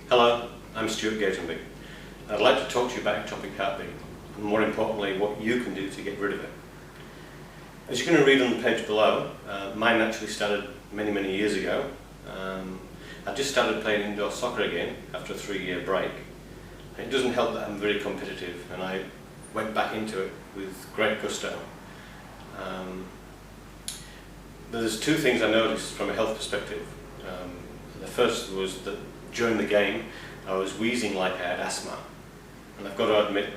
Hello, I'm Stuart Gatenby. I'd like to talk to you about ectopic heartbeat, and more importantly, what you can do to get rid of it. As you're going to read on the page below, mine actually started many years ago. I just started playing indoor soccer again after a 3-year break. It doesn't help that I'm very competitive, and I went back into it with great gusto. There's two things I noticed from a health perspective. The first was that during the game I was wheezing like I had asthma, and I've got to admit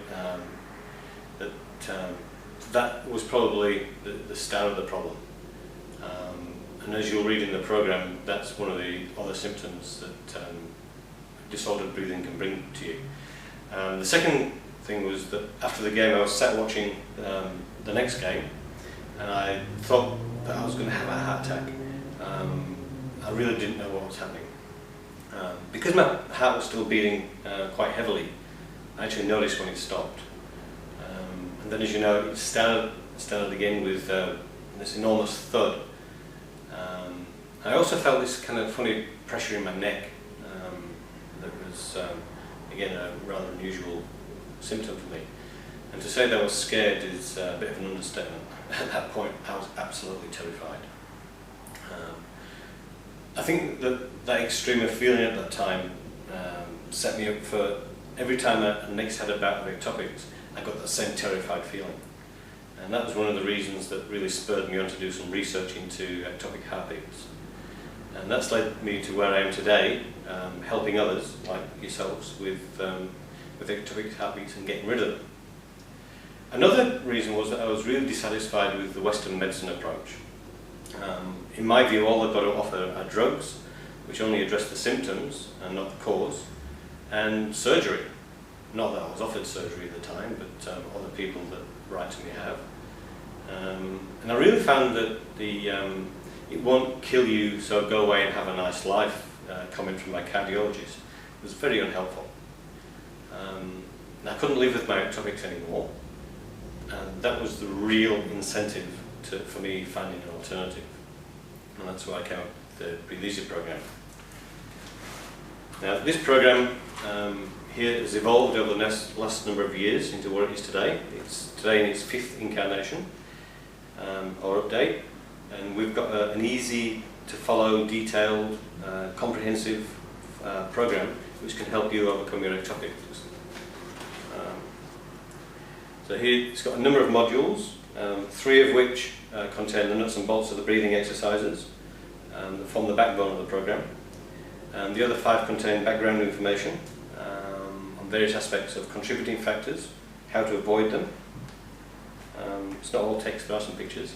that was probably the start of the problem. And as you'll read in the program, that's one of the other symptoms that disordered breathing can bring to you. The second thing was that after the game I was sat watching the next game, and I thought that I was going to have a heart attack. I really didn't know what was happening. Because my heart was still beating quite heavily, I actually noticed when it stopped. And then, as you know, it started again with this enormous thud. I also felt this kind of funny pressure in my neck that was, again, a rather unusual symptom for me. And to say that I was scared is a bit of an understatement. At that point, I was absolutely terrified. I think that extreme of feeling at that time set me up for every time I next had a bout of ectopics, I got that same terrified feeling. And that was one of the reasons that really spurred me on to do some research into ectopic heartbeats. And that's led me to where I am today, helping others like yourselves with ectopic heartbeats and getting rid of them. Another reason was that I was really dissatisfied with the Western medicine approach. In my view, all they've got to offer are drugs, which only address the symptoms and not the cause, and surgery. Not that I was offered surgery at the time, but other people that write to me have. And I really found that it won't kill you, so go away and have a nice life comment from my cardiologist was very unhelpful. I couldn't live with my ectopics anymore, and that was the real incentive for me finding an alternative. And that's why I came up with the Breathe Easy program. Now, this program here has evolved over the last number of years into what it is today. It's today in its 5th incarnation, or update, and we've got an easy to follow, detailed, comprehensive program which can help you overcome your ectopics. So here it's got a number of modules, 3 of which contain the nuts and bolts of the breathing exercises that form the backbone of the program. And the other 5 contain background information on various aspects of contributing factors, how to avoid them. It's not all text, there are some pictures.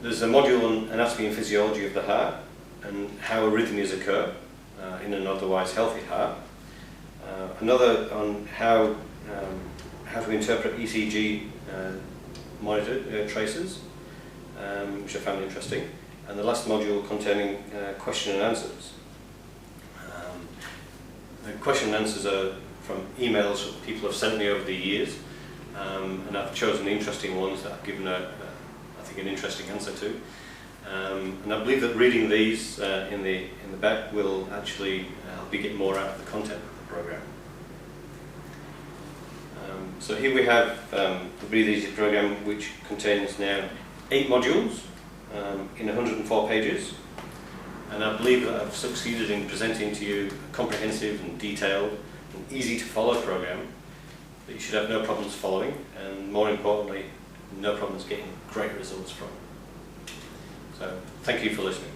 There's a module on anatomy and physiology of the heart and how arrhythmias occur in an otherwise healthy heart. Another on how to interpret ECG monitor traces, which I found interesting, and the last module containing question and answers. The question and answers are from emails that people have sent me over the years, and I've chosen interesting ones that I've given I think an interesting answer to. And I believe that reading these in the back will actually help you get more out of the content of the program. So here we have the Breathe Easy program, which contains now 8 modules in 104 pages, and I believe that I've succeeded in presenting to you a comprehensive and detailed and easy to follow program that you should have no problems following, and more importantly, no problems getting great results from. So thank you for listening.